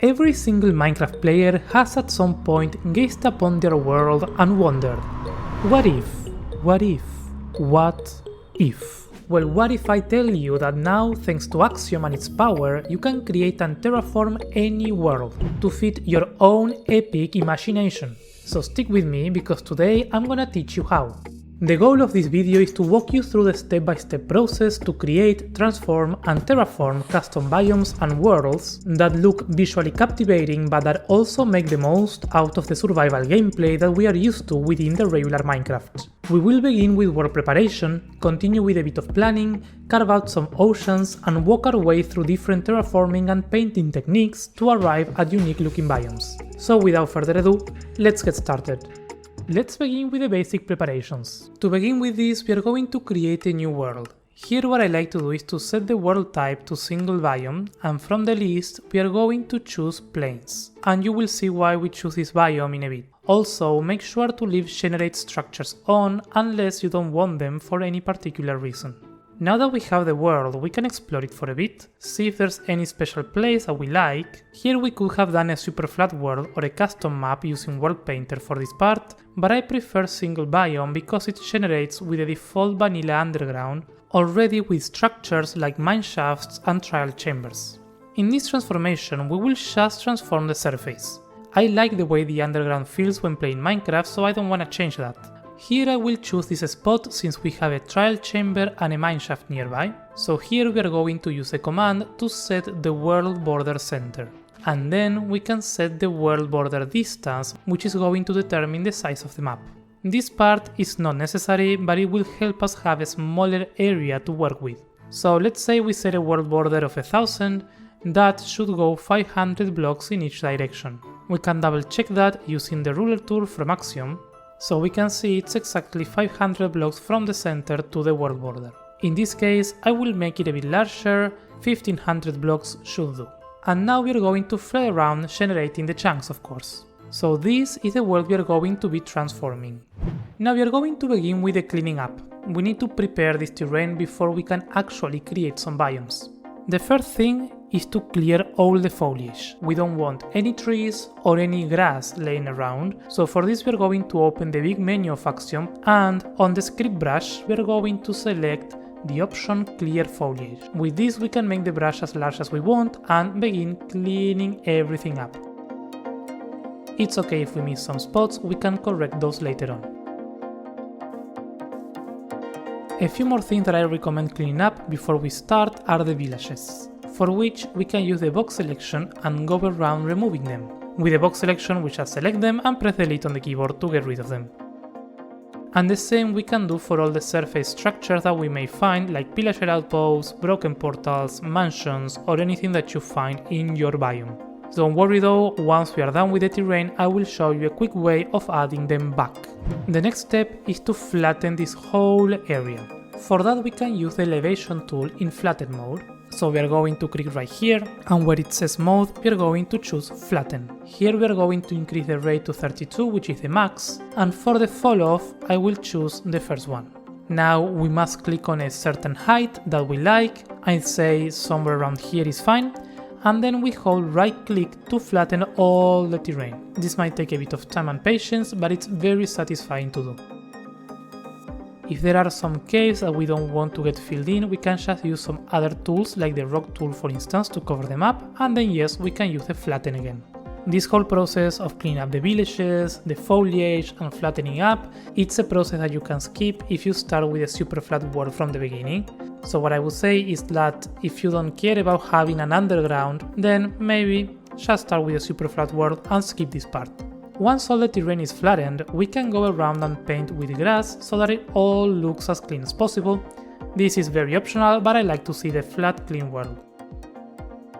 Every single Minecraft player has at some point gazed upon their world and wondered, what if? What if? What if? Well, what if I tell you that now, thanks to Axiom and its power, you can create and terraform any world to fit your own epic imagination? So stick with me, because today I'm gonna teach you how. The goal of this video is to walk you through the step-by-step process to create, transform and terraform custom biomes and worlds that look visually captivating but that also make the most out of the survival gameplay that we are used to within the regular Minecraft. We will begin with world preparation, continue with a bit of planning, carve out some oceans and walk our way through different terraforming and painting techniques to arrive at unique looking biomes. So without further ado, let's get started. Let's begin with the basic preparations. To begin with this, we are going to create a new world. Here what I like to do is to set the world type to single biome, and from the list we are going to choose plains. And you will see why we choose this biome in a bit. Also, make sure to leave generate structures on unless you don't want them for any particular reason. Now that we have the world, we can explore it for a bit, see if there's any special place that we like. Here we could have done a super flat world or a custom map using World Painter for this part, but I prefer single biome because it generates with a default vanilla underground, already with structures like mine shafts and trial chambers. In this transformation we will just transform the surface. I like the way the underground feels when playing Minecraft, so I don't want to change that. Here I will choose this spot since we have a trial chamber and a mineshaft nearby, so here we are going to use a command to set the world border center. And then we can set the world border distance, which is going to determine the size of the map. This part is not necessary, but it will help us have a smaller area to work with. So let's say we set a world border of 1000, that should go 500 blocks in each direction. We can double check that using the ruler tool from Axiom, so we can see it's exactly 500 blocks from the center to the world border. In this case, I will make it a bit larger, 1500 blocks should do. And now we are going to fly around generating the chunks, of course. So this is the world we are going to be transforming. Now we are going to begin with the cleaning up. We need to prepare this terrain before we can actually create some biomes. The first thing is to clear all the foliage. We don't want any trees or any grass laying around, so for this we are going to open the big menu of Axiom, and on the script brush we are going to select the option clear foliage. With this we can make the brush as large as we want and begin cleaning everything up. It's okay if we miss some spots, we can correct those later on. A few more things that I recommend cleaning up before we start are the villages, for which we can use the box selection and go around removing them. With the box selection we just select them and press delete on the keyboard to get rid of them. And the same we can do for all the surface structures that we may find, like pillager outposts, broken portals, mansions or anything that you find in your biome. Don't worry though, once we are done with the terrain I will show you a quick way of adding them back. The next step is to flatten this whole area. For that we can use the elevation tool in flatten mode. So we are going to click right here, and where it says mode we are going to choose flatten. Here we are going to increase the rate to 32, which is the max, and for the fall off I will choose the first one. Now we must click on a certain height that we like. I'd say somewhere around here is fine, and then we hold right click to flatten all the terrain. This might take a bit of time and patience, but it's very satisfying to do. If there are some caves that we don't want to get filled in, we can just use some other tools like the rock tool for instance to cover them up, and then yes, we can use the flatten again. This whole process of cleaning up the villages, the foliage and flattening up, it's a process that you can skip if you start with a super flat world from the beginning. So what I would say is that if you don't care about having an underground, then maybe just start with a super flat world and skip this part. Once all the terrain is flattened, we can go around and paint with grass so that it all looks as clean as possible. This is very optional, but I like to see the flat, clean world.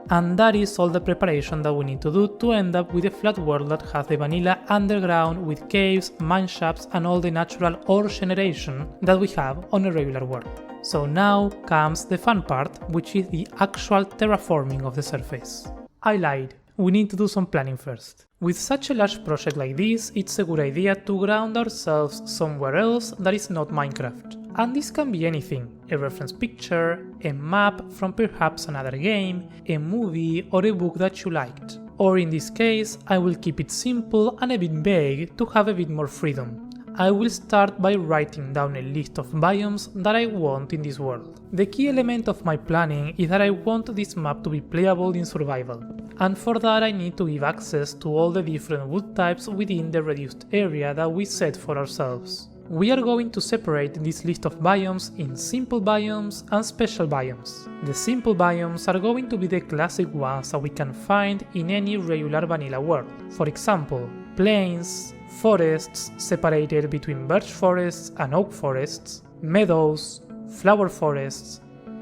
And that is all the preparation that we need to do to end up with a flat world that has the vanilla underground with caves, mine shafts and all the natural ore generation that we have on a regular world. So now comes the fun part, which is the actual terraforming of the surface. I lied. We need to do some planning first. With such a large project like this, it's a good idea to ground ourselves somewhere else that is not Minecraft. And this can be anything, a reference picture, a map from perhaps another game, a movie or a book that you liked. Or in this case, I will keep it simple and a bit vague to have a bit more freedom. I will start by writing down a list of biomes that I want in this world. The key element of my planning is that I want this map to be playable in survival, and for that I need to give access to all the different wood types within the reduced area that we set for ourselves. We are going to separate this list of biomes in simple biomes and special biomes. The simple biomes are going to be the classic ones that we can find in any regular vanilla world. For example, plains, forests separated between birch forests and oak forests, meadows, flower forests,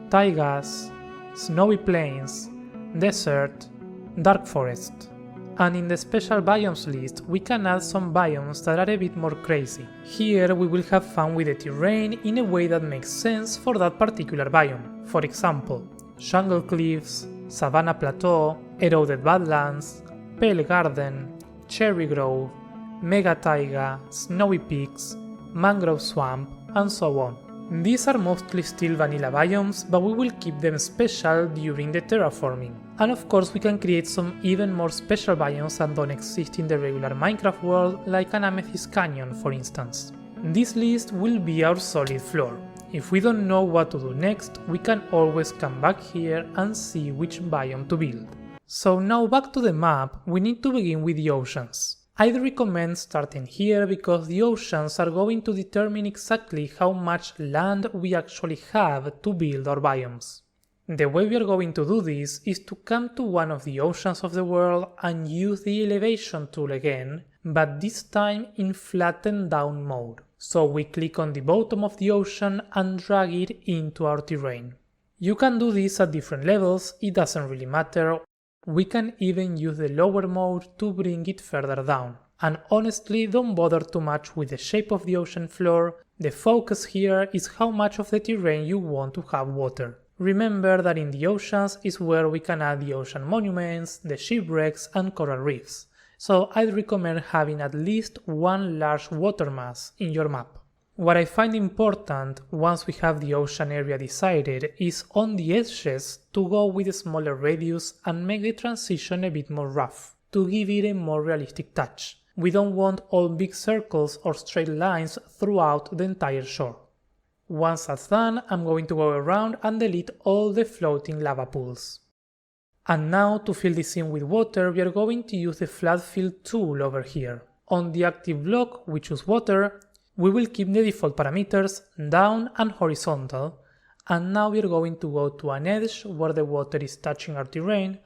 taigas, snowy plains, desert, dark forest. And in the special biomes list, we can add some biomes that are a bit more crazy. Here we will have fun with the terrain in a way that makes sense for that particular biome. For example, jungle cliffs, savanna plateau, eroded badlands, pale garden, cherry grove, mega taiga, snowy peaks, mangrove swamp, and so on. These are mostly still vanilla biomes, but we will keep them special during the terraforming. And of course we can create some even more special biomes that don't exist in the regular Minecraft world, like an amethyst canyon for instance. This list will be our solid floor. If we don't know what to do next, we can always come back here and see which biome to build. So now back to the map, we need to begin with the oceans. I'd recommend starting here because the oceans are going to determine exactly how much land we actually have to build our biomes. The way we are going to do this is to come to one of the oceans of the world and use the elevation tool again, but this time in flatten down mode. So we click on the bottom of the ocean and drag it into our terrain. You can do this at different levels, it doesn't really matter. We can even use the lower mode to bring it further down. And honestly, don't bother too much with the shape of the ocean floor. The focus here is how much of the terrain you want to have water. Remember that in the oceans is where we can add the ocean monuments, the shipwrecks and coral reefs. So I'd recommend having at least one large water mass in your map. What I find important once we have the ocean area decided is on the edges to go with a smaller radius and make the transition a bit more rough, to give it a more realistic touch. We don't want all big circles or straight lines throughout the entire shore. Once that's done, I'm going to go around and delete all the floating lava pools. And now to fill this in with water, we are going to use the flood fill tool over here. On the active block, we choose water. We will keep the default parameters down and horizontal, and now we are going to go to an edge where the water is touching our terrain,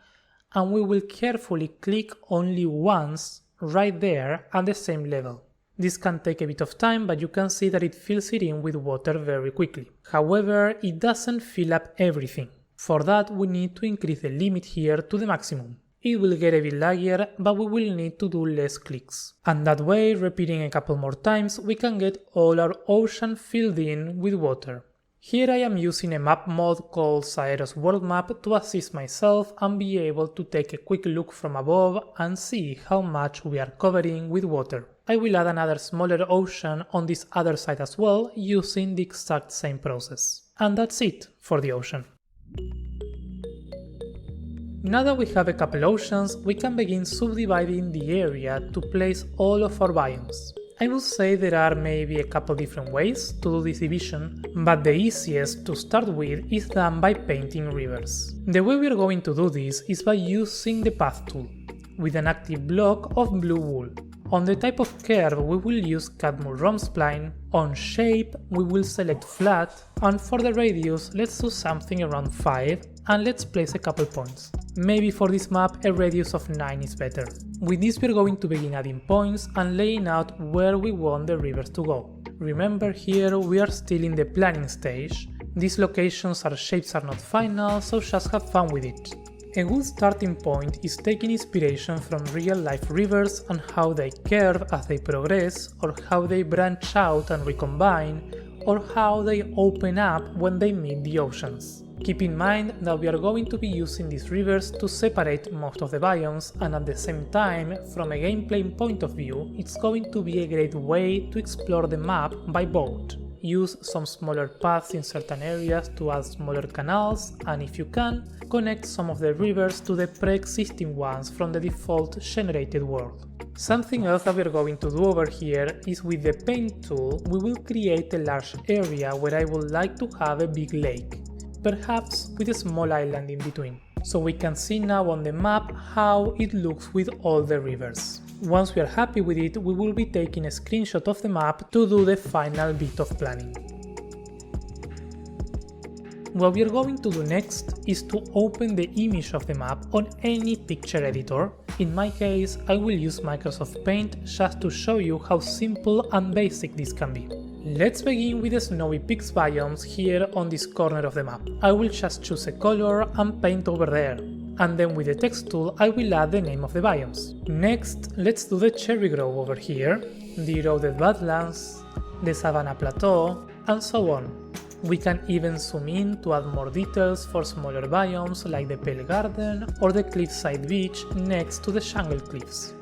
and we will carefully click only once right there at the same level. This can take a bit of time, but you can see that it fills it in with water very quickly. However, it doesn't fill up everything. For that, we need to increase the limit here to the maximum. It will get a bit laggier, but we will need to do less clicks. And that way, repeating a couple more times, we can get all our ocean filled in with water. Here I am using a map mod called Saeros World Map to assist myself and be able to take a quick look from above and see how much we are covering with water. I will add another smaller ocean on this other side as well using the exact same process. And that's it for the ocean. Now that we have a couple oceans, we can begin subdividing the area to place all of our biomes. I would say there are maybe a couple different ways to do this division, but the easiest to start with is done by painting rivers. The way we are going to do this is by using the path tool, with an active block of blue wool. On the type of curve we will use Cadmul Rom Spline, on shape we will select flat, and for the radius let's do something around 5 and let's place a couple points. Maybe for this map a radius of 9 is better. With this we are going to begin adding points and laying out where we want the rivers to go. Remember, here we are still in the planning stage. These locations or shapes are not final, so just have fun with it. A good starting point is taking inspiration from real life rivers and how they curve as they progress, or how they branch out and recombine, or how they open up when they meet the oceans. Keep in mind that we are going to be using these rivers to separate most of the biomes, and at the same time, from a gameplay point of view, it's going to be a great way to explore the map by boat. Use some smaller paths in certain areas to add smaller canals, and if you can, connect some of the rivers to the pre-existing ones from the default generated world. Something else that we're going to do over here is with the paint tool we will create a large area where I would like to have a big lake, perhaps with a small island in between, so we can see now on the map how it looks with all the rivers. Once we are happy with it, we will be taking a screenshot of the map to do the final bit of planning. What we are going to do next is to open the image of the map on any picture editor. In my case, I will use Microsoft Paint just to show you how simple and basic this can be. Let's begin with the Snowy Peaks biomes here on this corner of the map. I will just choose a color and paint over there, and then with the text tool I will add the name of the biomes. Next, let's do the cherry grove over here, the eroded badlands, the savanna plateau, and so on. We can even zoom in to add more details for smaller biomes like the Pale Garden or the cliffside beach next to the jungle cliffs.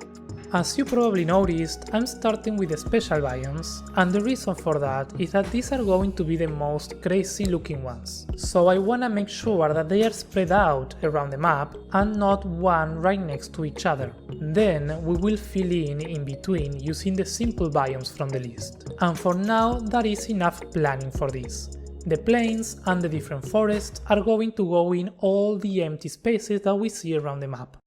As you probably noticed, I'm starting with the special biomes, and the reason for that is that these are going to be the most crazy looking ones, so I wanna make sure that they are spread out around the map and not one right next to each other. Then we will fill in between using the simple biomes from the list, and for now that is enough planning for this. The plains and the different forests are going to go in all the empty spaces that we see around the map.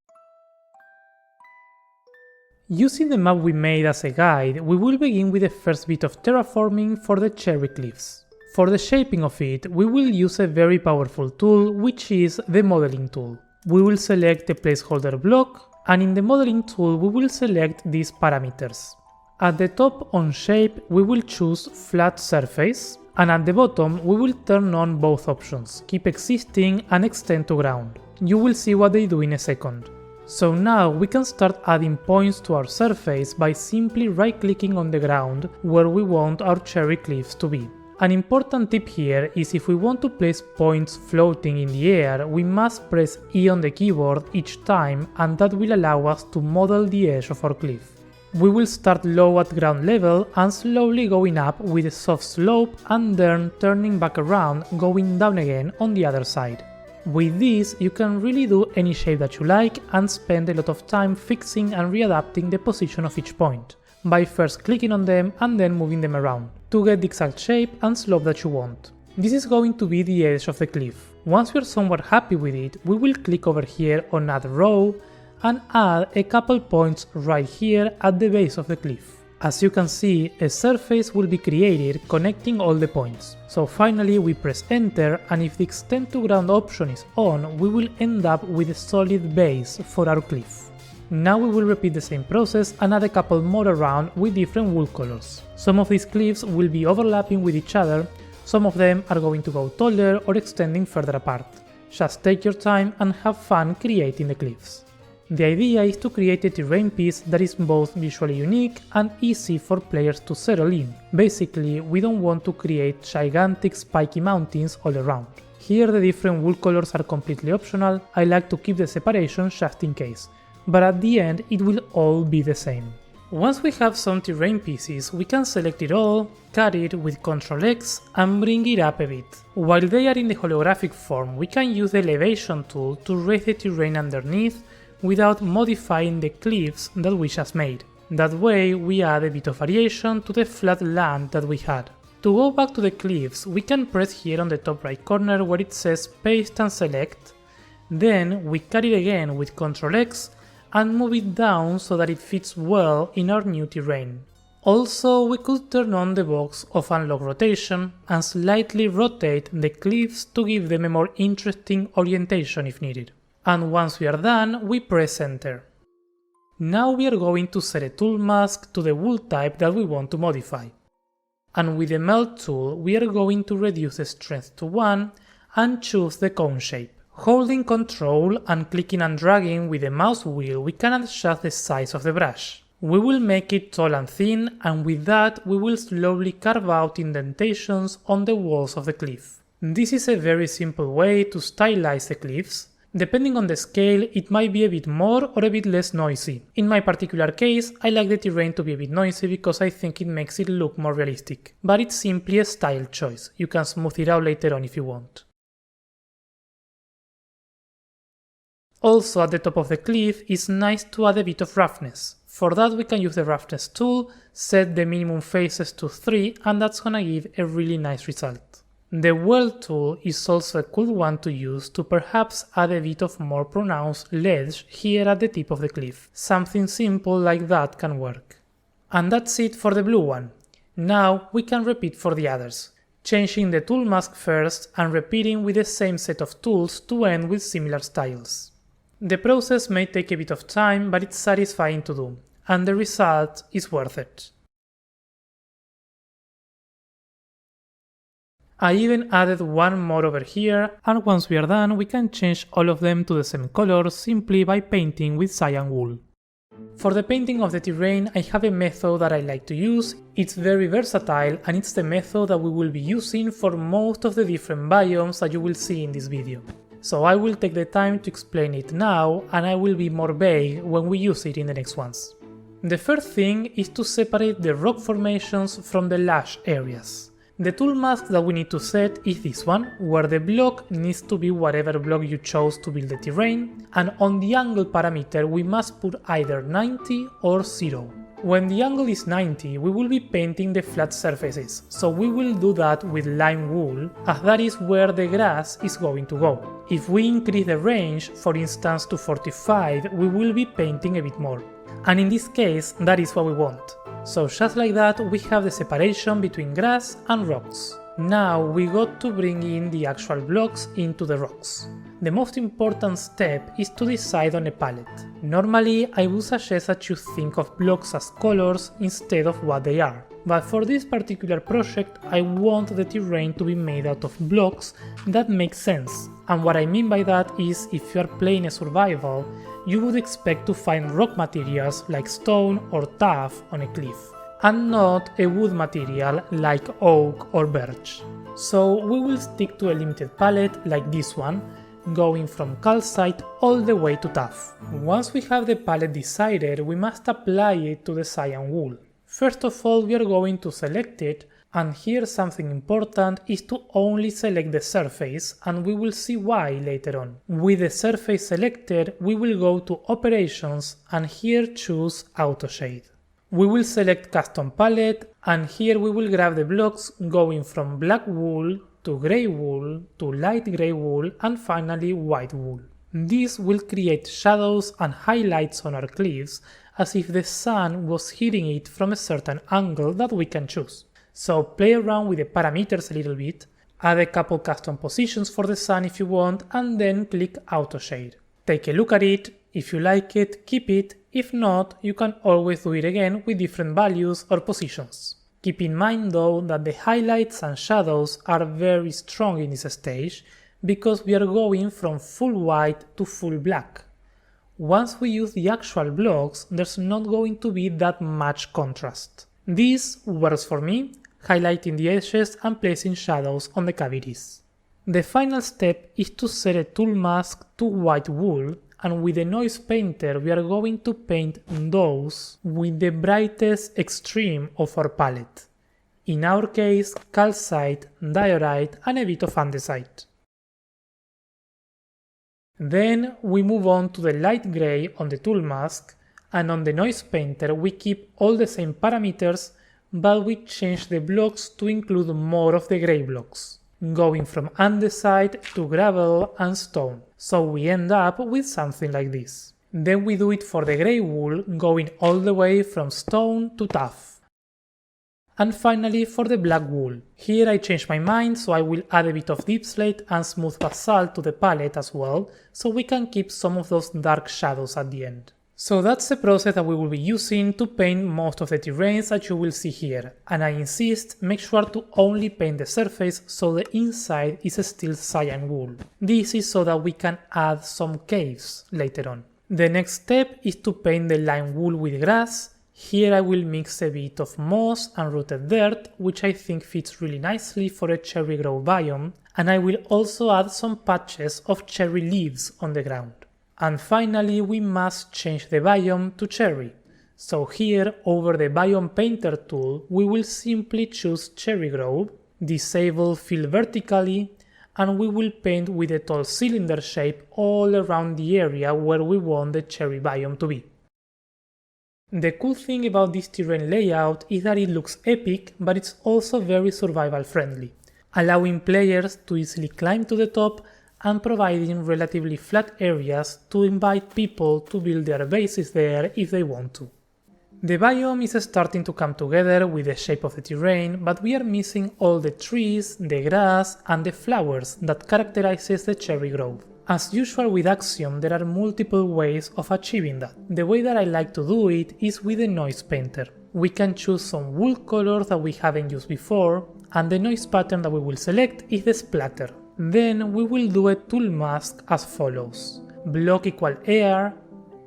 Using the map we made as a guide, we will begin with the first bit of terraforming for the cherry cliffs. For the shaping of it, we will use a very powerful tool, which is the modeling tool. We will select the placeholder block, and in the modeling tool we will select these parameters. At the top on shape we will choose flat surface, and at the bottom we will turn on both options, keep existing and extend to ground. You will see what they do in a second. So now we can start adding points to our surface by simply right-clicking on the ground where we want our cherry cliffs to be. An important tip here is if we want to place points floating in the air, we must press E on the keyboard each time, and that will allow us to model the edge of our cliff. We will start low at ground level and slowly going up with a soft slope and then turning back around, going down again on the other side. With this, you can really do any shape that you like and spend a lot of time fixing and readapting the position of each point, by first clicking on them and then moving them around, to get the exact shape and slope that you want. This is going to be the edge of the cliff. Once we are somewhat happy with it, we will click over here on Add Row and add a couple points right here at the base of the cliff. As you can see, a surface will be created connecting all the points. So finally we press enter, and if the extend to ground option is on, we will end up with a solid base for our cliff. Now we will repeat the same process and add a couple more around with different wool colors. Some of these cliffs will be overlapping with each other, some of them are going to go taller or extending further apart. Just take your time and have fun creating the cliffs. The idea is to create a terrain piece that is both visually unique and easy for players to settle in. Basically, we don't want to create gigantic spiky mountains all around. Here the different wool colors are completely optional. I like to keep the separation just in case, but at the end it will all be the same. Once we have some terrain pieces, we can select it all, cut it with Ctrl X and bring it up a bit. While they are in the holographic form, we can use the elevation tool to raise the terrain underneath without modifying the cliffs that we just made. That way we add a bit of variation to the flat land that we had. To go back to the cliffs, we can press here on the top right corner where it says paste and select, then we cut it again with Ctrl X and move it down so that it fits well in our new terrain. Also, we could turn on the box of unlock rotation and slightly rotate the cliffs to give them a more interesting orientation if needed. And once we are done, we press enter. Now we are going to set a tool mask to the wool type that we want to modify. And with the melt tool, we are going to reduce the strength to 1 and choose the cone shape. Holding Ctrl and clicking and dragging with the mouse wheel, we can adjust the size of the brush. We will make it tall and thin, and with that we will slowly carve out indentations on the walls of the cliff. This is a very simple way to stylize the cliffs. Depending on the scale, it might be a bit more or a bit less noisy. In my particular case, I like the terrain to be a bit noisy because I think it makes it look more realistic. But it's simply a style choice. You can smooth it out later on if you want. Also at the top of the cliff, it's nice to add a bit of roughness. For that we can use the roughness tool, set the minimum faces to 3, and that's gonna give a really nice result. The World tool is also a cool one to use to perhaps add a bit of more pronounced ledge here at the tip of the cliff. Something simple like that can work. And that's it for the blue one. Now we can repeat for the others, changing the tool mask first and repeating with the same set of tools to end with similar styles. The process may take a bit of time, but it's satisfying to do, and the result is worth it. I even added one more over here, and once we are done we can change all of them to the same color simply by painting with cyan wool. For the painting of the terrain I have a method that I like to use. It's very versatile and it's the method that we will be using for most of the different biomes that you will see in this video. So I will take the time to explain it now, and I will be more vague when we use it in the next ones. The first thing is to separate the rock formations from the lush areas. The tool mask that we need to set is this one, where the block needs to be whatever block you chose to build the terrain, and on the angle parameter we must put either 90 or 0. When the angle is 90, we will be painting the flat surfaces, so we will do that with lime wool, as that is where the grass is going to go. If we increase the range, for instance to 45, we will be painting a bit more. And in this case, that is what we want. So just like that, we have the separation between grass and rocks. Now we got to bring in the actual blocks into the rocks. The most important step is to decide on a palette. Normally I would suggest that you think of blocks as colors instead of what they are. But for this particular project I want the terrain to be made out of blocks that make sense. And what I mean by that is, if you are playing a survival, you would expect to find rock materials like stone or tuff on a cliff, and not a wood material like oak or birch. So we will stick to a limited palette like this one, going from calcite all the way to tuff. Once we have the palette decided, we must apply it to the cyan wool. First of all, we are going to select it, and here something important is to only select the surface, and we will see why later on. With the surface selected, we will go to Operations and here choose Auto Shade. We will select Custom Palette, and here we will grab the blocks going from black wool to grey wool to light grey wool and finally white wool. This will create shadows and highlights on our cliffs as if the sun was hitting it from a certain angle that we can choose. So play around with the parameters a little bit, add a couple custom positions for the sun if you want, and then click Auto Shade. Take a look at it, if you like it, keep it, if not, you can always do it again with different values or positions. Keep in mind though that the highlights and shadows are very strong in this stage, because we are going from full white to full black. Once we use the actual blocks, there's not going to be that much contrast. This works for me, highlighting the edges and placing shadows on the cavities. The final step is to set a tool mask to white wool, and with the noise painter we are going to paint those with the brightest extreme of our palette. In our case, calcite, diorite and a bit of andesite. Then we move on to the light grey on the tool mask, and on the noise painter we keep all the same parameters, but we change the blocks to include more of the grey blocks, going from andesite to gravel and stone, so we end up with something like this. Then we do it for the grey wool, going all the way from stone to tuff. And finally for the black wool. Here I changed my mind, so I will add a bit of deep slate and smooth basalt to the palette as well, so we can keep some of those dark shadows at the end. So that's the process that we will be using to paint most of the terrains that you will see here, and I insist, make sure to only paint the surface so the inside is still cyan wool. This is so that we can add some caves later on. The next step is to paint the lime wool with grass. Here I will mix a bit of moss and rooted dirt, which I think fits really nicely for a cherry grove biome, And I will also add some patches of cherry leaves on the ground. And finally, we must change the biome to cherry. So here, over the Biome Painter tool, we will simply choose Cherry Grove, disable Fill Vertically, and we will paint with a tall cylinder shape all around the area where we want the cherry biome to be. The cool thing about this terrain layout is that it looks epic, but it's also very survival friendly, allowing players to easily climb to the top and providing relatively flat areas to invite people to build their bases there if they want to. The biome is starting to come together with the shape of the terrain, but we are missing all the trees, the grass, and the flowers that characterizes the cherry grove. As usual with Axiom, there are multiple ways of achieving that. The way that I like to do it is with the noise painter. We can choose some wool colors that we haven't used before, and the noise pattern that we will select is the splatter. Then we will do a tool mask as follows: block equal air,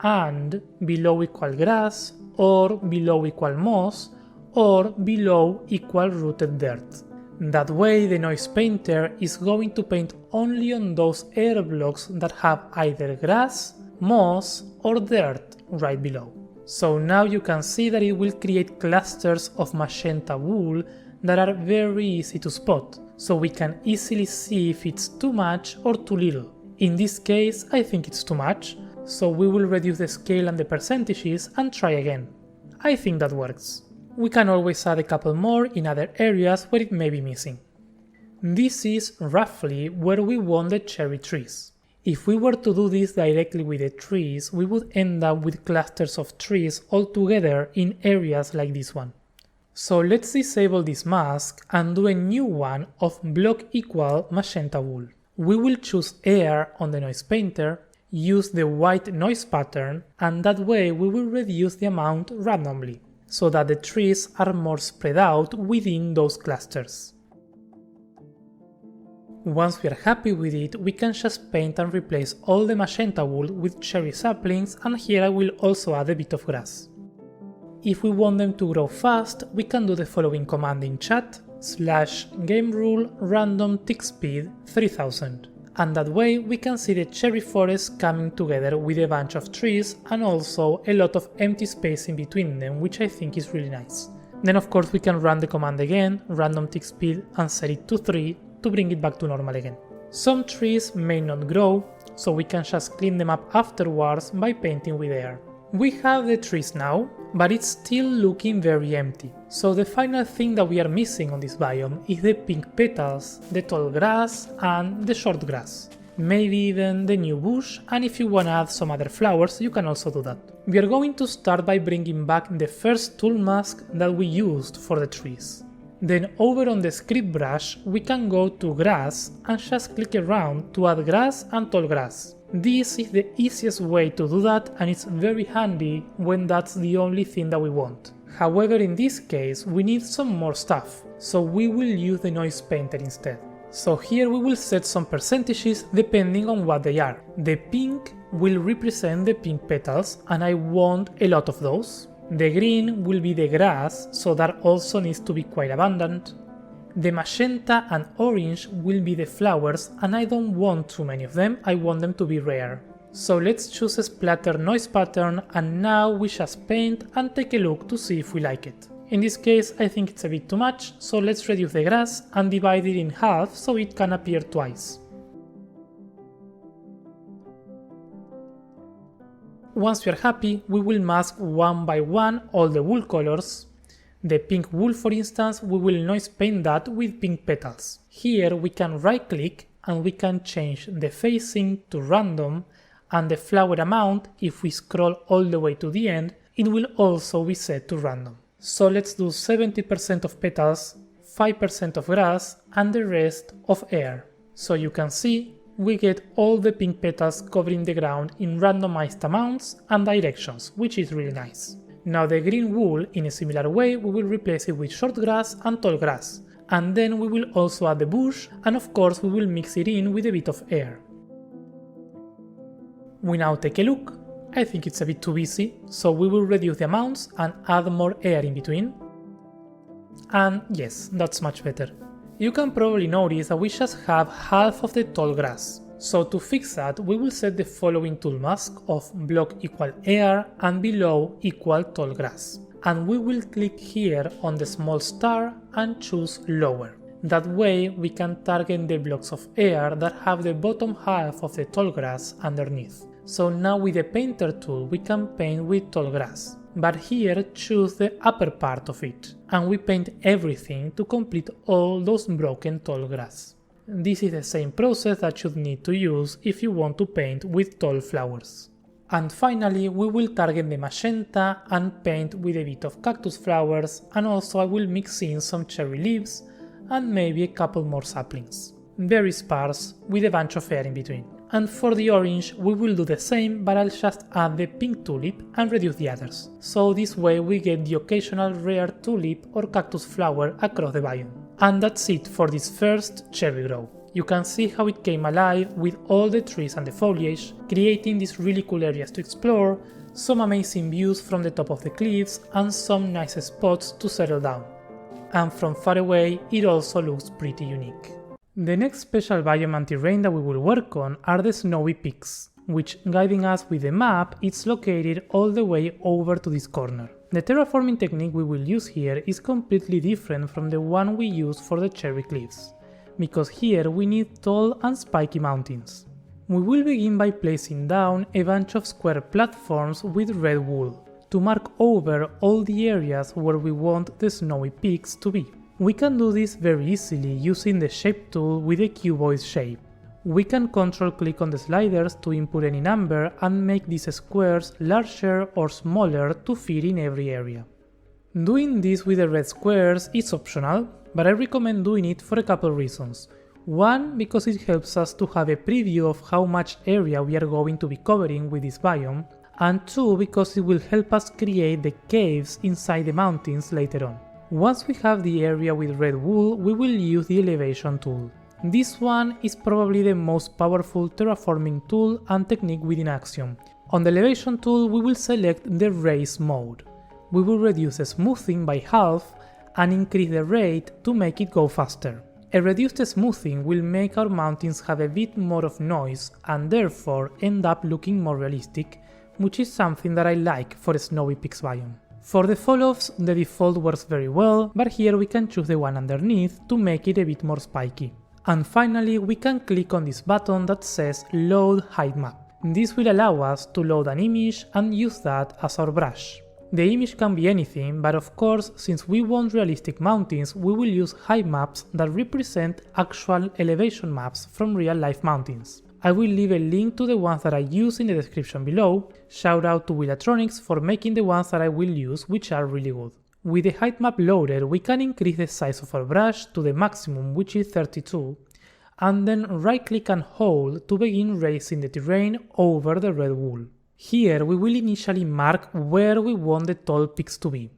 and below equal grass, or below equal moss, or below equal rooted dirt. That way the noise painter is going to paint only on those air blocks that have either grass, moss, or dirt right below. So now you can see that it will create clusters of magenta wool that are very easy to spot, so we can easily see if it's too much or too little. In this case, I think it's too much, so we will reduce the scale and the percentages and try again. I think that works. We can always add a couple more in other areas where it may be missing. This is roughly where we want the cherry trees. If we were to do this directly with the trees, we would end up with clusters of trees all together in areas like this one. So let's disable this mask and do a new one of block equal magenta wool. We will choose air on the noise painter, use the white noise pattern, and that way we will reduce the amount randomly, so that the trees are more spread out within those clusters. Once we are happy with it, we can just paint and replace all the magenta wool with cherry saplings, and here I will also add a bit of grass. If we want them to grow fast, we can do the following command in chat: /gamerule random tick speed 3000. And that way we can see the cherry forest coming together with a bunch of trees and also a lot of empty space in between them, which I think is really nice. Then of course we can run the command again, random tick speed, and set it to 3 to bring it back to normal again. Some trees may not grow, so we can just clean them up afterwards by painting with air. We have the trees now, but it's still looking very empty. So the final thing that we are missing on this biome is the pink petals, the tall grass, and the short grass. Maybe even the new bush, and if you wanna add some other flowers, you can also do that. We are going to start by bringing back the first tool mask that we used for the trees. Then over on the script brush, we can go to grass and just click around to add grass and tall grass. This is the easiest way to do that, and it's very handy when that's the only thing that we want. However, in this case we need some more stuff, so we will use the noise painter instead. So here we will set some percentages depending on what they are. The pink will represent the pink petals, and I want a lot of those. The green will be the grass, so that also needs to be quite abundant. The magenta and orange will be the flowers, and I don't want too many of them, I want them to be rare. So let's choose a splatter noise pattern, and now we just paint and take a look to see if we like it. In this case I think it's a bit too much, so let's reduce the grass and divide it in half so it can appear twice. Once we are happy, we will mask one by one all the wool colors. The pink wool, for instance, we will noise paint that with pink petals. Here we can right click and we can change the facing to random, and the flower amount, if we scroll all the way to the end, it will also be set to random. So let's do 70% of petals, 5% of grass, and the rest of air. So you can see we get all the pink petals covering the ground in randomized amounts and directions, which is really nice. Now the green wool, in a similar way, we will replace it with short grass and tall grass, and then we will also add the bush, and of course we will mix it in with a bit of air. We now take a look. I think it's a bit too busy, so we will reduce the amounts and add more air in between. And yes, that's much better. You can probably notice that we just have half of the tall grass. So to fix that, we will set the following tool mask of block equal air and below equal tall grass. And we will click here on the small star and choose lower. That way we can target the blocks of air that have the bottom half of the tall grass underneath. So now with the painter tool we can paint with tall grass. But here choose the upper part of it, and we paint everything to complete all those broken tall grass. This is the same process that you need to use if you want to paint with tall flowers. And finally we will target the magenta and paint with a bit of cactus flowers, and also I will mix in some cherry leaves and maybe a couple more saplings. Very sparse with a bunch of air in between. And for the orange we will do the same, but I'll just add the pink tulip and reduce the others. So this way we get the occasional rare tulip or cactus flower across the biome. And that's it for this first cherry grow. You can see how it came alive with all the trees and the foliage, creating these really cool areas to explore, some amazing views from the top of the cliffs and some nice spots to settle down. And from far away it also looks pretty unique. The next special biome and terrain that we will work on are the snowy peaks, which, guiding us with the map, it's located all the way over to this corner. The terraforming technique we will use here is completely different from the one we use for the cherry cliffs, because here we need tall and spiky mountains. We will begin by placing down a bunch of square platforms with red wool, to mark over all the areas where we want the snowy peaks to be. We can do this very easily using the shape tool with a cuboid shape. We can control click on the sliders to input any number and make these squares larger or smaller to fit in every area. Doing this with the red squares is optional, but I recommend doing it for a couple reasons. One, because it helps us to have a preview of how much area we are going to be covering with this biome, and two, because it will help us create the caves inside the mountains later on. Once we have the area with red wool, we will use the elevation tool. This one is probably the most powerful terraforming tool and technique within Axiom. On the elevation tool we will select the raise mode. We will reduce the smoothing by half and increase the rate to make it go faster. A reduced smoothing will make our mountains have a bit more of noise and therefore end up looking more realistic, which is something that I like for a snowy peaks biome. For the fall-offs, the default works very well, but here we can choose the one underneath to make it a bit more spiky. And finally, we can click on this button that says Load Heightmap. This will allow us to load an image and use that as our brush. The image can be anything, but of course, since we want realistic mountains, we will use Heightmaps that represent actual elevation maps from real-life mountains. I will leave a link to the ones that I use in the description below. Shout out to Willatronics for making the ones that I will use, which are really good. With the Heightmap loaded, we can increase the size of our brush to the maximum, which is 32, and then right click and hold to begin raising the terrain over the red wool. Here we will initially mark where we want the tall peaks to be,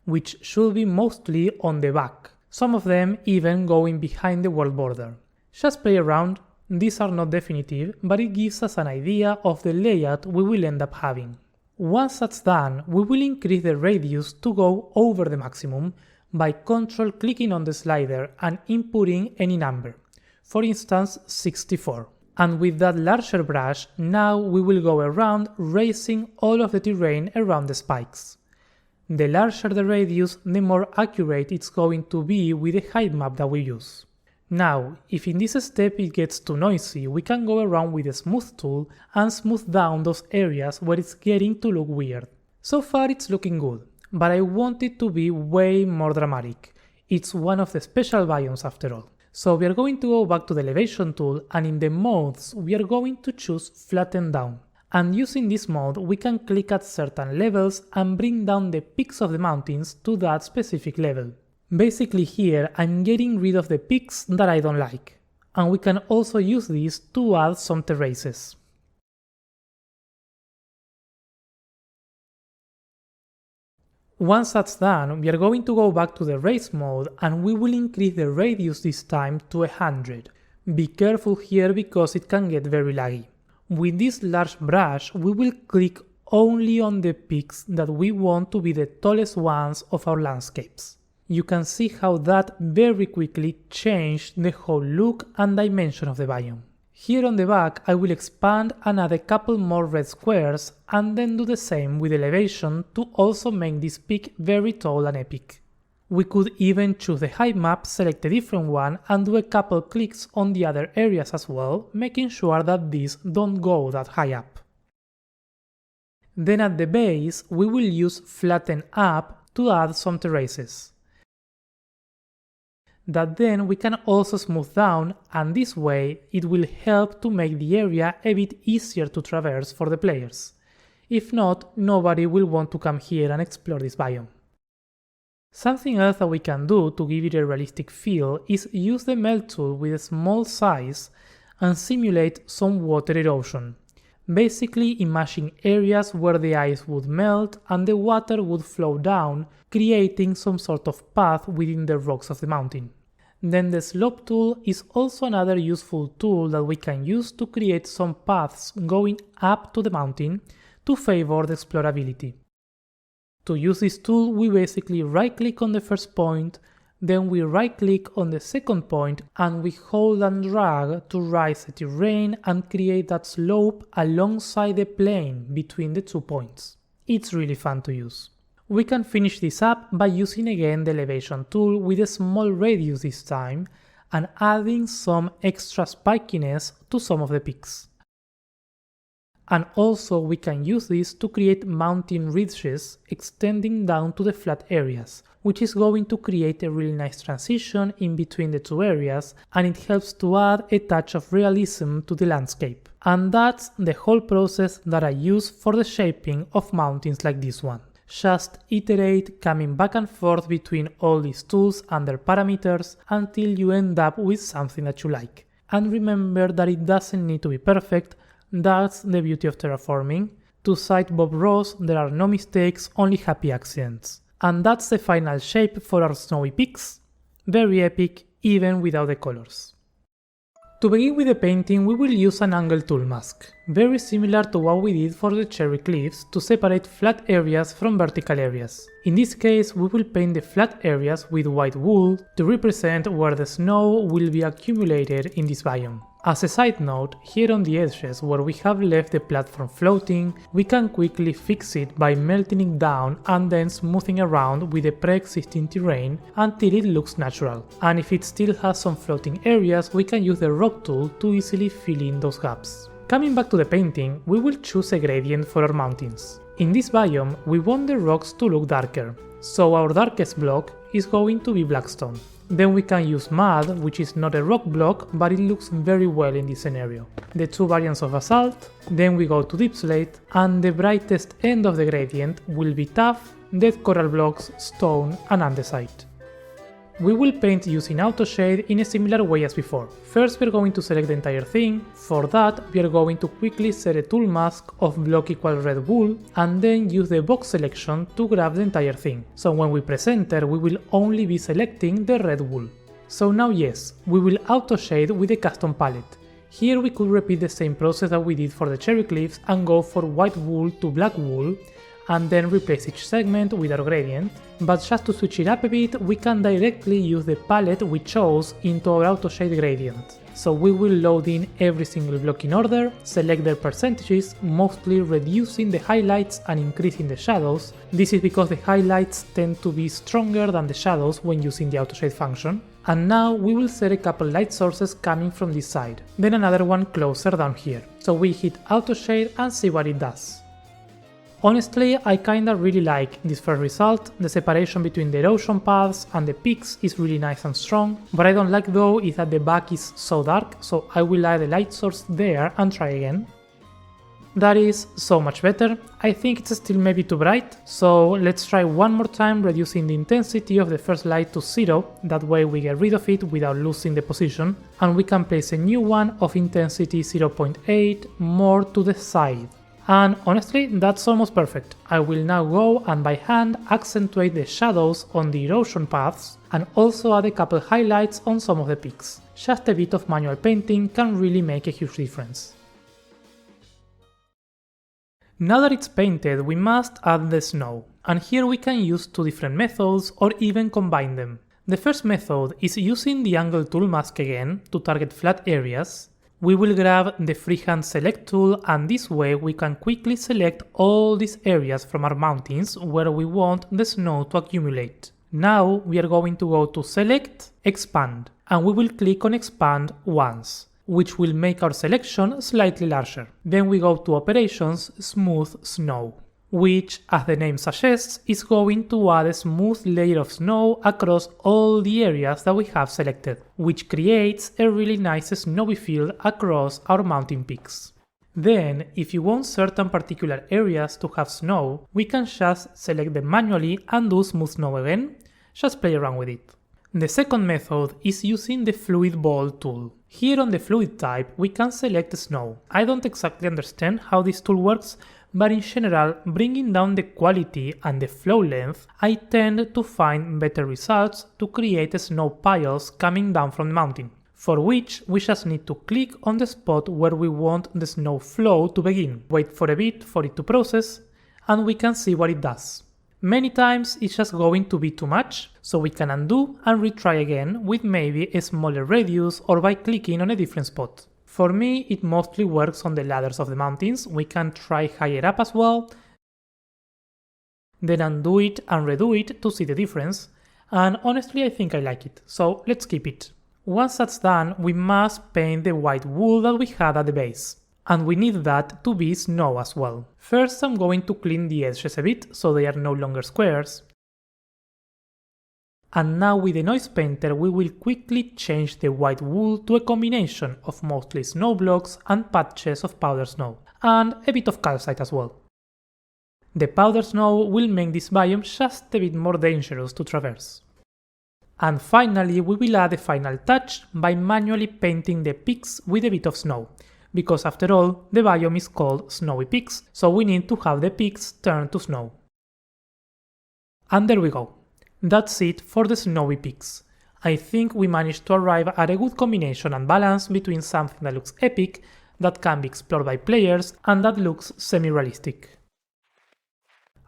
which should be mostly on the back, some of them even going behind the world border. Just play around. These are not definitive, but it gives us an idea of the layout we will end up having. Once that's done, we will increase the radius to go over the maximum by control clicking on the slider and inputting any number, for instance 64. And with that larger brush, now we will go around raising all of the terrain around the spikes. The larger the radius, the more accurate it's going to be with the height map that we use. Now, if in this step it gets too noisy, we can go around with the smooth tool and smooth down those areas where it's getting to look weird. So far it's looking good, but I want it to be way more dramatic. It's one of the special biomes after all. So we are going to go back to the elevation tool, and in the modes we are going to choose flatten down. And using this mode we can click at certain levels and bring down the peaks of the mountains to that specific level. Basically here I'm getting rid of the peaks that I don't like, and we can also use this to add some terraces. Once that's done, we are going to go back to the raise mode and we will increase the radius this time to 100. Be careful here because it can get very laggy. With this large brush we will click only on the peaks that we want to be the tallest ones of our landscapes. you can see how that very quickly changed the whole look and dimension of the biome. Here on the back I will expand and add a couple more red squares and then do the same with elevation to also make this peak very tall and epic. We could even choose the height map, select a different one and do a couple clicks on the other areas as well, making sure that these don't go that high up. Then at the base we will use Flatten Up to add some terraces. That then we can also smooth down, and this way it will help to make the area a bit easier to traverse for the players. If not, nobody will want to come here and explore this biome. Something else that we can do to give it a realistic feel is use the melt tool with a small size and simulate some water erosion. Basically imagine areas where the ice would melt and the water would flow down, creating some sort of path within the rocks of the mountain. Then the slope tool is also another useful tool that we can use to create some paths going up to the mountain to favor the explorability. To use this tool we basically right click on the first point, then we right click on the second point and we hold and drag to rise the terrain and create that slope alongside the plane between the 2 points. It's really fun to use. We can finish this up by using again the elevation tool with a small radius this time and adding some extra spikiness to some of the peaks. And also we can use this to create mountain ridges extending down to the flat areas, which is going to create a really nice transition in between the two areas, and it helps to add a touch of realism to the landscape. And that's the whole process that I use for the shaping of mountains like this one. Just iterate, coming back and forth between all these tools and their parameters until you end up with something that you like. And remember that it doesn't need to be perfect. That's the beauty of terraforming. To cite Bob Ross, there are no mistakes, only happy accidents. And that's the final shape for our snowy peaks. Very epic, even without the colors. To begin with the painting, we will use an angle tool mask, very similar to what we did for the cherry cliffs to separate flat areas from vertical areas. In this case, we will paint the flat areas with white wool to represent where the snow will be accumulated in this biome. As a side note, here on the edges where we have left the platform floating, we can quickly fix it by melting it down and then smoothing around with the pre-existing terrain until it looks natural. And if it still has some floating areas, we can use the rock tool to easily fill in those gaps. Coming back to the painting, we will choose a gradient for our mountains. In this biome, we want the rocks to look darker, so our darkest block is going to be blackstone. Then we can use mud, which is not a rock block, but it looks very well in this scenario. The two variants of basalt, then we go to deep slate, and the brightest end of the gradient will be tuff, dead coral blocks, stone and andesite. We will paint using auto shade in a similar way as before. First we are going to select the entire thing. For that we are going to quickly set a tool mask of block equal red wool and then use the box selection to grab the entire thing. So when we press enter we will only be selecting the red wool. So now yes, we will auto shade with a custom palette. Here we could repeat the same process that we did for the cherry cliffs and go for white wool to black wool and then replace each segment with our gradient, but just to switch it up a bit, we can directly use the palette we chose into our auto shade gradient. So we will load in every single block in order, select their percentages, mostly reducing the highlights and increasing the shadows. This is because the highlights tend to be stronger than the shadows when using the auto shade function. And now we will set a couple light sources coming from this side, then another one closer down here. So we hit auto shade and see what it does. Honestly, I kinda really like this first result. The separation between the erosion paths and the peaks is really nice and strong. What I don't like though is that the back is so dark, so I will add a light source there and try again. That is so much better. I think it's still maybe too bright, so let's try one more time reducing the intensity of the first light to 0, that way we get rid of it without losing the position, and we can place a new one of intensity 0.8 more to the side. And honestly, that's almost perfect. I will now go and by hand accentuate the shadows on the erosion paths and also add a couple highlights on some of the peaks. Just a bit of manual painting can really make a huge difference. Now that it's painted, we must add the snow. And here we can use two different methods or even combine them. The first method is using the angle tool mask again to target flat areas. We will grab the freehand select tool, and this way we can quickly select all these areas from our mountains where we want the snow to accumulate. Now we are going to go to Select, Expand, and we will click on Expand once, which will make our selection slightly larger. Then we go to Operations, Smooth Snow, which, as the name suggests, is going to add a smooth layer of snow across all the areas that we have selected, which creates a really nice snowy field across our mountain peaks. Then, if you want certain particular areas to have snow, we can just select them manually and do smooth snow again. Just play around with it. The second method is using the Fluid Ball tool. Here on the Fluid type, we can select snow. I don't exactly understand how this tool works, but in general, bringing down the quality and the flow length, I tend to find better results to create snow piles coming down from the mountain, for which we just need to click on the spot where we want the snow flow to begin, wait for a bit for it to process, and we can see what it does. Many times it's just going to be too much, so we can undo and retry again with maybe a smaller radius or by clicking on a different spot. For me, it mostly works on the ladders of the mountains. We can try higher up as well, then undo it and redo it to see the difference, and honestly I think I like it, so let's keep it. Once that's done, we must paint the white wool that we had at the base, and we need that to be snow as well. First I'm going to clean the edges a bit so they are no longer squares. And now with the noise painter we will quickly change the white wool to a combination of mostly snow blocks and patches of powder snow, and a bit of calcite as well. The powder snow will make this biome just a bit more dangerous to traverse. And finally we will add a final touch by manually painting the peaks with a bit of snow, because after all the biome is called Snowy Peaks, so we need to have the peaks turn to snow. And there we go. That's it for the Snowy Peaks. I think we managed to arrive at a good combination and balance between something that looks epic, that can be explored by players, and that looks semi-realistic.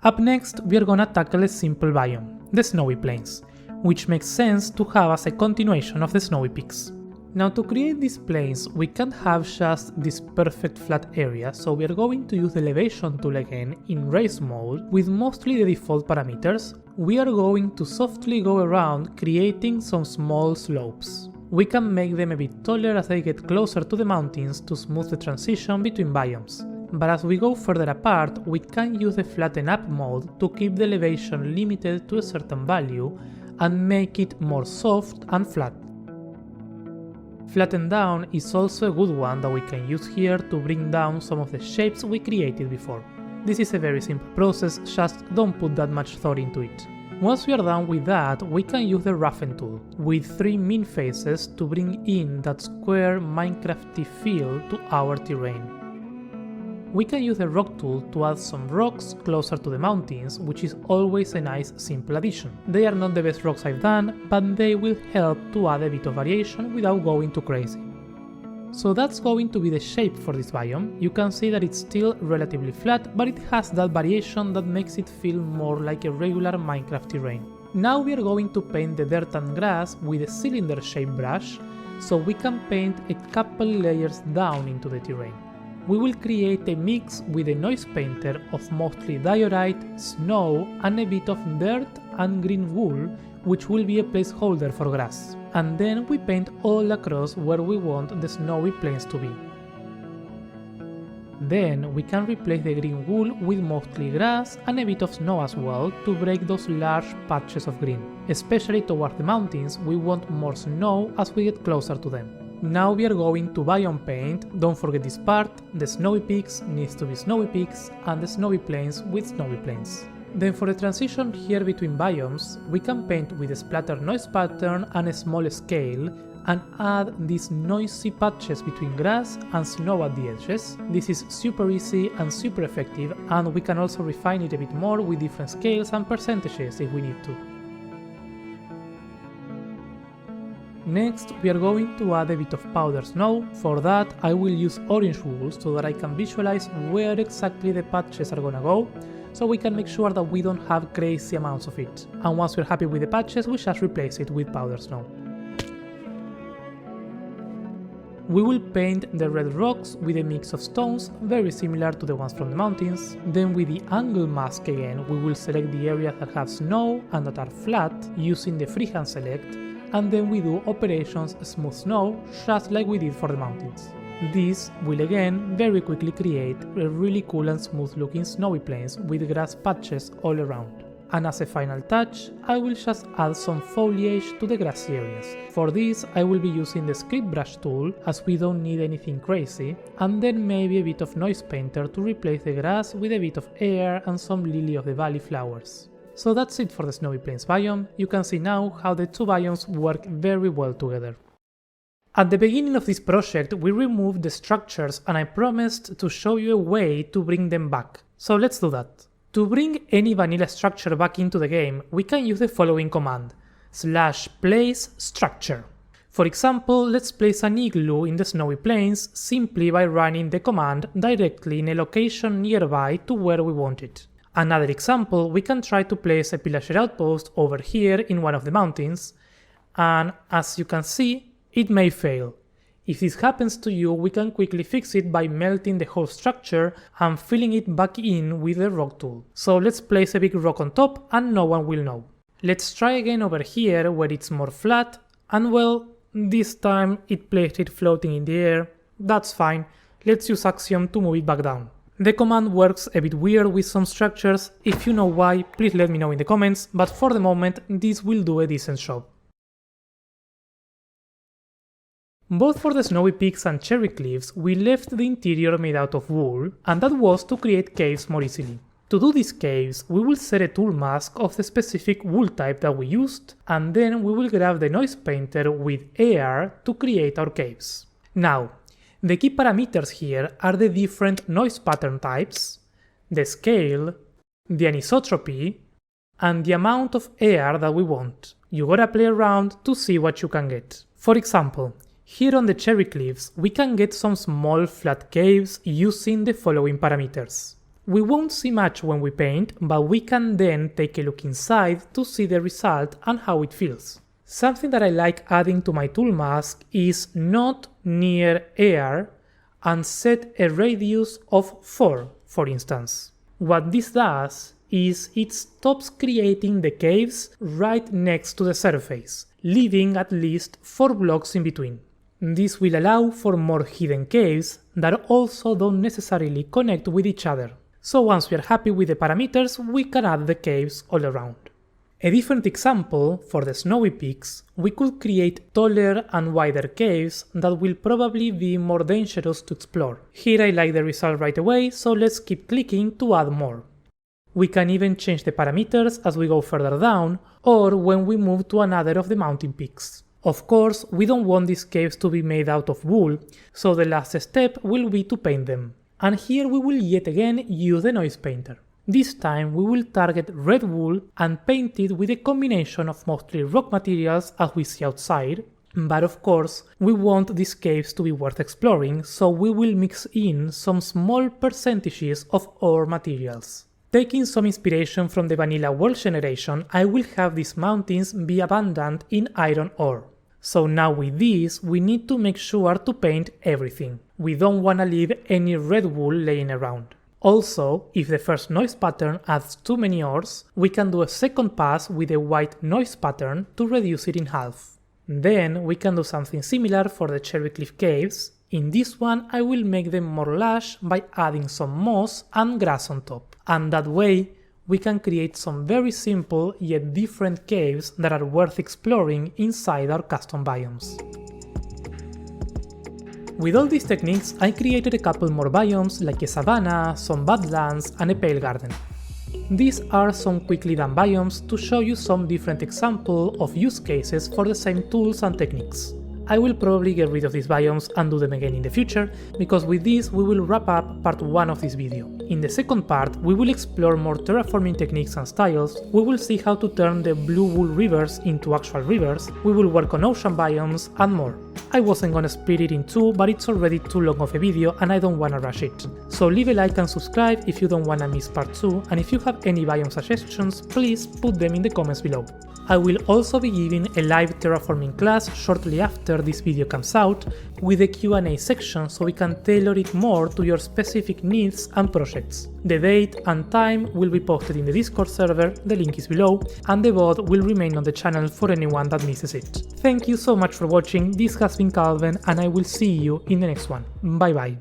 Up next we are gonna tackle a simple biome, the Snowy Plains, which makes sense to have as a continuation of the Snowy Peaks. Now to create these plains we can't have just this perfect flat area, so we are going to use the elevation tool again in race mode with mostly the default parameters. We are going to softly go around creating some small slopes. We can make them a bit taller as they get closer to the mountains to smooth the transition between biomes. But as we go further apart, we can use the flatten up mode to keep the elevation limited to a certain value and make it more soft and flat. Flatten down is also a good one that we can use here to bring down some of the shapes we created before. This is a very simple process, just don't put that much thought into it. Once we are done with that, we can use the roughen tool with 3 min faces to bring in that square Minecrafty feel to our terrain. We can use the rock tool to add some rocks closer to the mountains, which is always a nice simple addition. They are not the best rocks I've done, but they will help to add a bit of variation without going too crazy. So that's going to be the shape for this biome. You can see that it's still relatively flat, but it has that variation that makes it feel more like a regular Minecraft terrain. Now we are going to paint the dirt and grass with a cylinder shaped brush, so we can paint a couple layers down into the terrain. We will create a mix with a noise painter of mostly diorite, snow and a bit of dirt and green wool, which will be a placeholder for grass. And then we paint all across where we want the snowy plains to be. Then we can replace the green wool with mostly grass and a bit of snow as well to break those large patches of green. Especially towards the mountains, we want more snow as we get closer to them. Now we are going to biome paint. Don't forget this part, the snowy peaks needs to be snowy peaks and the snowy plains with snowy plains. Then for the transition here between biomes, we can paint with a splatter noise pattern and a small scale and add these noisy patches between grass and snow at the edges. This is super easy and super effective, and we can also refine it a bit more with different scales and percentages if we need to. Next, we are going to add a bit of powder snow. For that, I will use orange wool so that I can visualize where exactly the patches are gonna go. so we can make sure that we don't have crazy amounts of it. And once we're happy with the patches, we just replace it with powder snow. We will paint the red rocks with a mix of stones very similar to the ones from the mountains. Then with the angle mask again, we will select the areas that have snow and that are flat using the freehand select, and then we do operations smooth snow just like we did for the mountains. This will again very quickly create a really cool and smooth looking snowy plains with grass patches all around. And as a final touch, I will just add some foliage to the grassy areas. For this, I will be using the script brush tool as we don't need anything crazy, and then maybe a bit of noise painter to replace the grass with a bit of air and some lily of the valley flowers. So that's it for the snowy plains biome. You can see now how the two biomes work very well together. At the beginning of this project, we removed the structures and I promised to show you a way to bring them back. So let's do that. To bring any vanilla structure back into the game, we can use the following command, /place structure. For example, let's place an igloo in the snowy plains simply by running the command directly in a location nearby to where we want it. Another example, we can try to place a pillager outpost over here in one of the mountains, and as you can see, it may fail. If this happens to you, we can quickly fix it by melting the whole structure and filling it back in with the rock tool. So let's place a big rock on top and no one will know. Let's try again over here where it's more flat, and well, this time it placed it floating in the air. That's fine, let's use Axiom to move it back down. The command works a bit weird with some structures. If you know why, please let me know in the comments, but for the moment this will do a decent job. Both for the snowy peaks and cherry cliffs, we left the interior made out of wool, and that was to create caves more easily. To do these caves, we will set a tool mask of the specific wool type that we used, and then we will grab the noise painter with AR to create our caves. Now, the key parameters here are the different noise pattern types, the scale, the anisotropy, and the amount of AR that we want. You gotta play around to see what you can get. For example, here on the cherry cliffs, we can get some small flat caves using the following parameters. We won't see much when we paint, but we can then take a look inside to see the result and how it feels. Something that I like adding to my tool mask is not near air and set a radius of 4, for instance. What this does is it stops creating the caves right next to the surface, leaving at least 4 blocks in between. This will allow for more hidden caves that also don't necessarily connect with each other. So once we are happy with the parameters, we can add the caves all around. A different example, for the snowy peaks, we could create taller and wider caves that will probably be more dangerous to explore. Here I like the result right away, so let's keep clicking to add more. We can even change the parameters as we go further down, or when we move to another of the mountain peaks. Of course, we don't want these caves to be made out of wool, so the last step will be to paint them. And here we will yet again use the noise painter. This time we will target red wool and paint it with a combination of mostly rock materials as we see outside, but of course we want these caves to be worth exploring, so we will mix in some small percentages of ore materials. Taking some inspiration from the vanilla world generation, I will have these mountains be abundant in iron ore. So now with this, we need to make sure to paint everything. We don't want to leave any red wool laying around. Also, if the first noise pattern adds too many ores, we can do a second pass with a white noise pattern to reduce it in half. Then we can do something similar for the cherry cliff caves. In this one, I will make them more lush by adding some moss and grass on top. And that way, we can create some very simple yet different caves that are worth exploring inside our custom biomes. With all these techniques, I created a couple more biomes like a savanna, some badlands, and a pale garden. These are some quickly done biomes to show you some different examples of use cases for the same tools and techniques. I will probably get rid of these biomes and do them again in the future, because with this we will wrap up part 1 of this video. In the second part we will explore more terraforming techniques and styles, we will see how to turn the blue wool rivers into actual rivers, we will work on ocean biomes and more. I wasn't gonna split it in two, but it's already too long of a video and I don't wanna rush it. So leave a like and subscribe if you don't wanna miss part 2, and if you have any biome suggestions, please put them in the comments below. I will also be giving a live terraforming class shortly after this video comes out, with a Q&A section so we can tailor it more to your specific needs and projects. The date and time will be posted in the Discord server, the link is below, and the VOD will remain on the channel for anyone that misses it. Thank you so much for watching, this has been Calven and I will see you in the next one. Bye bye.